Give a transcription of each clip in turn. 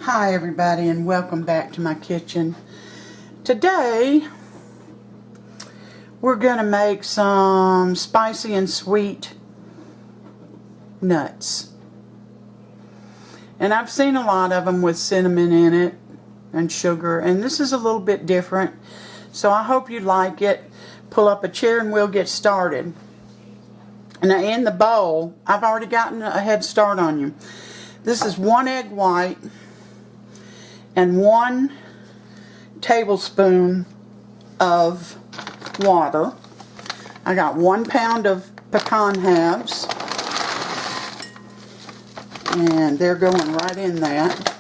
Hi everybody, and welcome back to my kitchen. Today we're going to make some spicy and sweet nuts. And I've seen a lot of them with cinnamon in it and sugar, and this is a little bit different. So I hope you like it. Pull up a chair and we'll get started. Now in the bowl, I've already gotten a head start on you. This is 1 egg white and 1 tablespoon of water. I got 1 pound of pecan halves, and they're going right in that.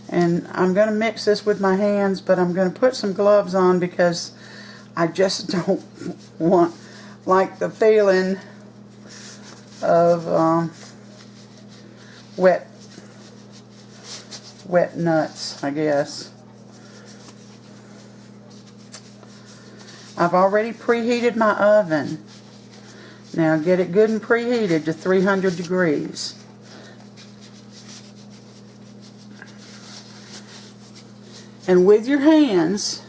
And I'm going to mix this with my hands, but I'm going to put some gloves on because I just don't like the feeling of wet nuts, I guess. I've already preheated my oven. Now get it good and preheated to 300 degrees. And with your hands,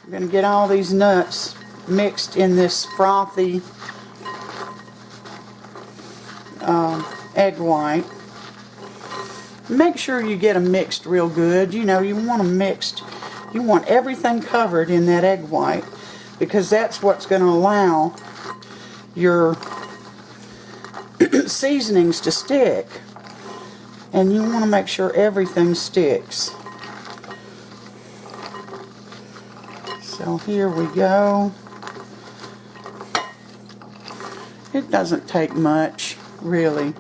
I'm going to get all these nuts mixed in this frothy egg white. Make sure you get them mixed real good. You know, you want them mixed. You want everything covered in that egg white, because that's what's going to allow your seasonings to stick. And you want to make sure everything sticks. So here we go. It doesn't take much, really.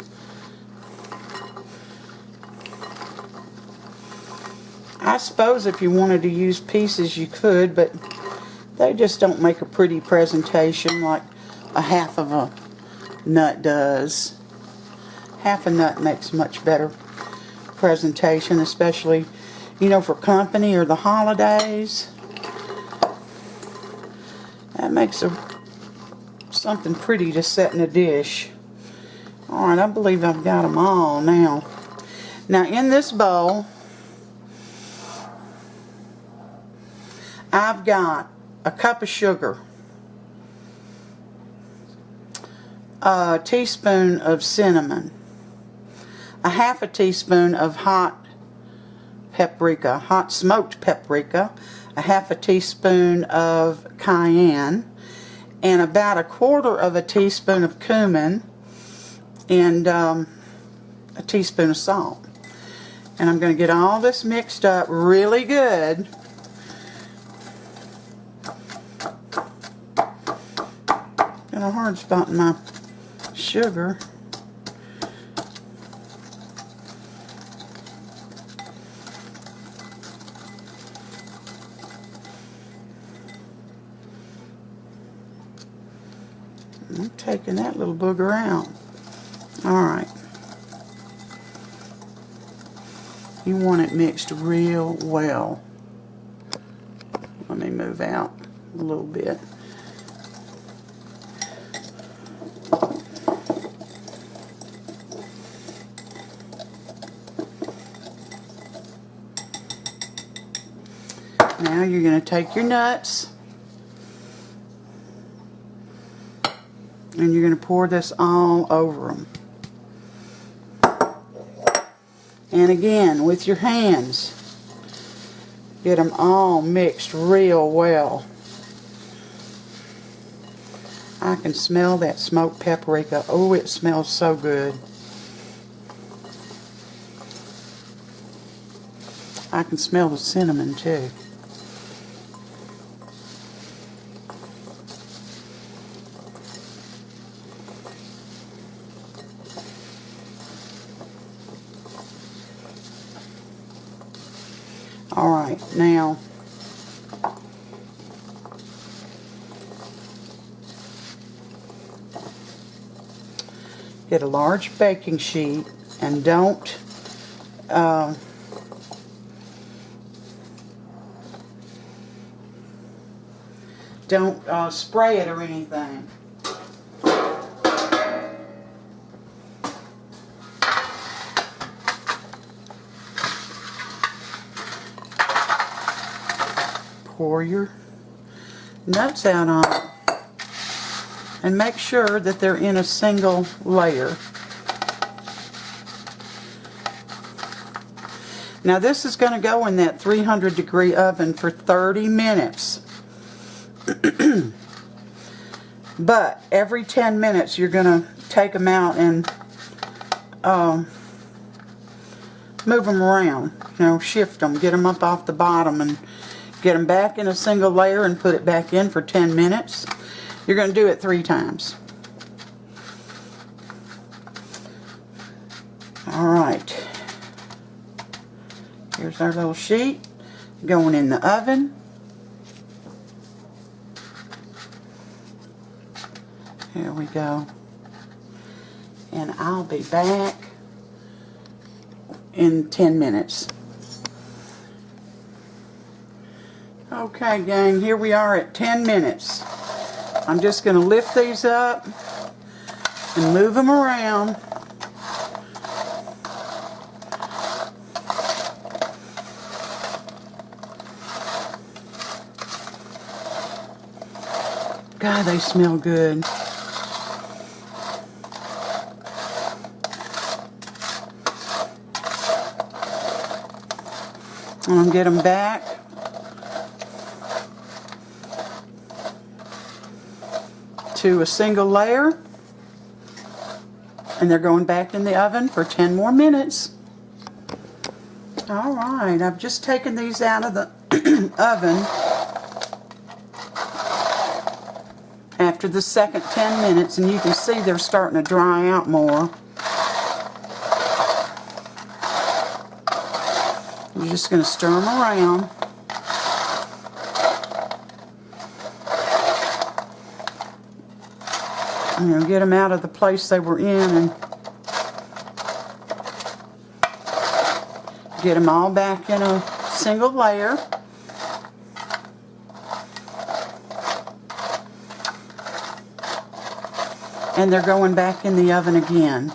I suppose if you wanted to use pieces you could, but they just don't make a pretty presentation like a half of a nut does. Half a nut makes much better presentation, especially, you know, for company or the holidays. That makes something pretty to set in a dish. Alright, I believe I've got them all now. Now in this bowl, I've got a cup of sugar, a teaspoon of cinnamon, a half a teaspoon of hot paprika, hot smoked paprika, a half a teaspoon of cayenne, and about a quarter of a teaspoon of cumin, and a teaspoon of salt. And I'm going to get all this mixed up really good. Got a hard spot in my sugar. I'm taking that little booger out. Alright. You want it mixed real well. Let me move out a little bit. Now you're going to take your nuts and you're going to pour this all over them. And again, with your hands, get them all mixed real well. I can smell that smoked paprika. Oh, it smells so good. I can smell the cinnamon too. Alright, now get a large baking sheet and don't spray it or anything. pour your nuts out on it. And make sure that they're in a single layer. Now this is going to go in that 300-degree oven for 30 minutes. But every 10 minutes you're going to take them out and move them around. You know, shift them, get them up off the bottom and get them back in a single layer and put it back in for 10 minutes. You're going to do it 3 times. Alright. Here's our little sheet going in the oven. Here we go. And I'll be back in 10 minutes. Okay, gang, here we are at 10 minutes. I'm just going to lift these up and move them around. God, they smell good. I'm going to get them back. To a single layer. And they're going back in the oven for 10 more minutes. Alright, I've just taken these out of the oven after the second 10 minutes, and you can see they're starting to dry out more. You're just going to stir them around. I'm going to get them out of the place they were in and get them all back in a single layer. And they're going back in the oven again.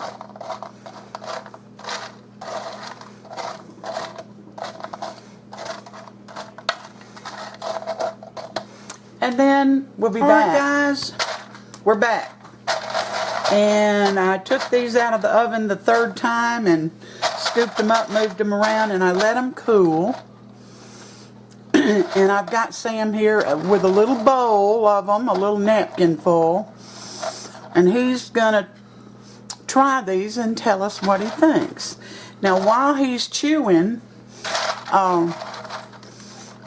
And then we'll be back. Alright, guys, we're back. And I took these out of the oven the 3rd time and scooped them up, moved them around, and I let them cool. And I've got Sam here with a little bowl of them, a little napkin full. And he's going to try these and tell us what he thinks. Now, while he's chewing, I'm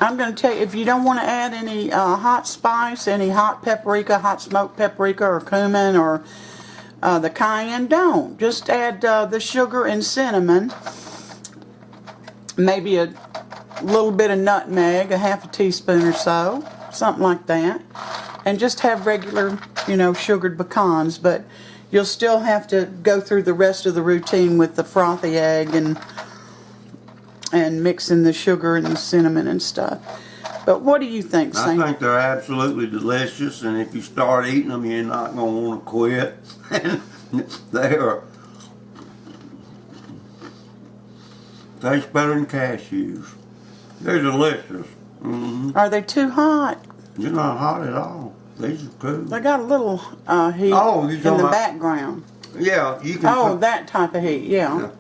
going to tell you, if you don't want to add any hot spice, any hot paprika, hot smoked paprika or cumin or the cayenne, don't. Just add the sugar and cinnamon, maybe a little bit of nutmeg, a half a teaspoon or so, something like that. And just have regular, you know, sugared pecans, but you'll still have to go through the rest of the routine with the frothy egg and mixing the sugar and the cinnamon and stuff. But what do you think, Sam? I think they're absolutely delicious, and if you start eating them, you're not going to want to quit. They are taste better than cashews. They're delicious. Mm-hmm. Are they too hot? They're not hot at all. These are cool. They got a little heat in the background. Yeah, you can. Oh, that type of heat, yeah.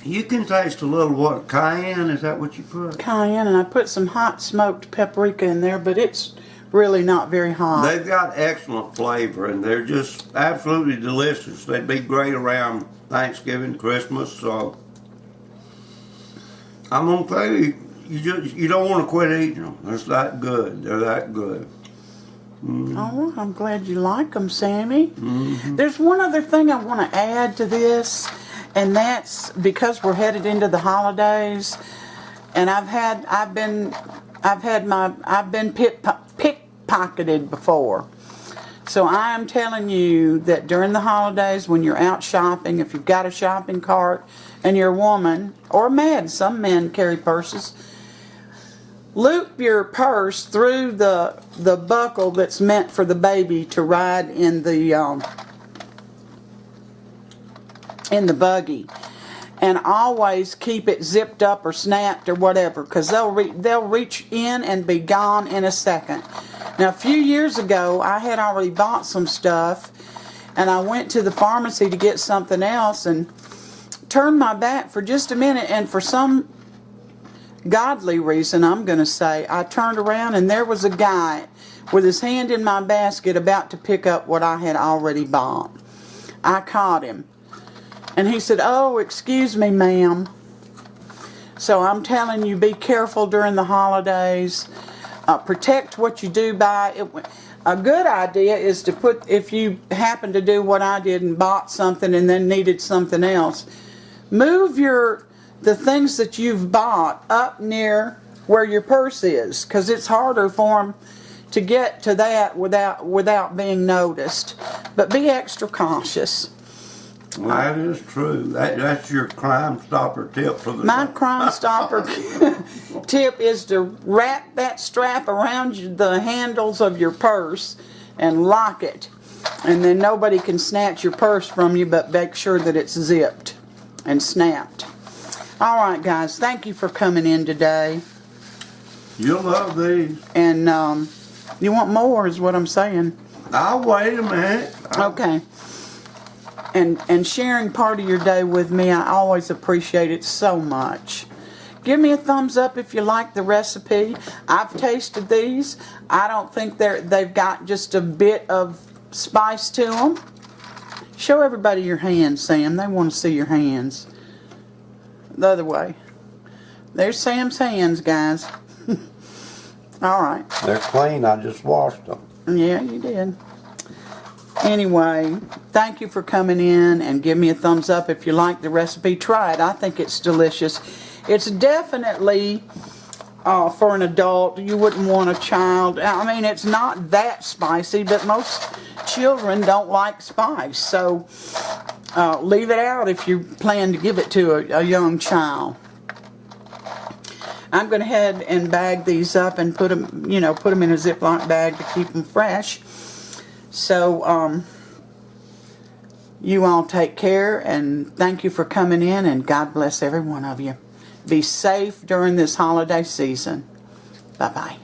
You can taste a little what? Cayenne, is that what you put? Cayenne, and I put some hot smoked paprika in there, but it's really not very hot. They've got excellent flavor, and they're just absolutely delicious. They'd be great around Thanksgiving, Christmas, so I'm going to tell you, you don't want to quit eating them. They're that good. They're that good. Mm-hmm. Oh, I'm glad you like them, Sammy. Mm-hmm. There's one other thing I want to add to this, and that's because we're headed into the holidays, and I've been pickpocketed before. So I am telling you that during the holidays, when you're out shopping, if you've got a shopping cart and you're a woman or a man, some men carry purses, loop your purse through the buckle that's meant for the baby to ride in the buggy. And always keep it zipped up or snapped or whatever, because they'll reach in and be gone in a second. Now, a few years ago, I had already bought some stuff, and I went to the pharmacy to get something else and turned my back for just a minute, and for some godly reason, I'm going to say, I turned around and there was a guy with his hand in my basket about to pick up what I had already bought. I caught him. And he said, "Oh, excuse me, ma'am." So I'm telling you, be careful during the holidays. Protect what you do buy. A good idea is to put, if you happen to do what I did and bought something and then needed something else, move the things that you've bought up near where your purse is, because it's harder for them to get to that without being noticed. But be extra cautious. Well, that is true. That's your Crime Stopper tip for the My Crime Stopper tip is to wrap that strap around the handles of your purse and lock it. And then nobody can snatch your purse from you, but make sure that it's zipped and snapped. All right, guys, thank you for coming in today. You'll love these. And you want more is what I'm saying. I'll wait a minute. Okay. And sharing part of your day with me, I always appreciate it so much. Give me a thumbs up if you like the recipe. I've tasted these. I don't think they've got just a bit of spice to them. Show everybody your hands, Sam. They want to see your hands. The other way. There's Sam's hands, guys. All right. They're clean. I just washed them. Yeah, you did. Anyway, thank you for coming in, and give me a thumbs up if you like the recipe. Try it. I think it's delicious. It's definitely for an adult. You wouldn't want a child. I mean, it's not that spicy, but most children don't like spice. So leave it out if you plan to give it to a young child. I'm going to head and bag these up and put them in a Ziploc bag to keep them fresh. So, you all take care, and thank you for coming in, and God bless every one of you. Be safe during this holiday season. Bye-bye.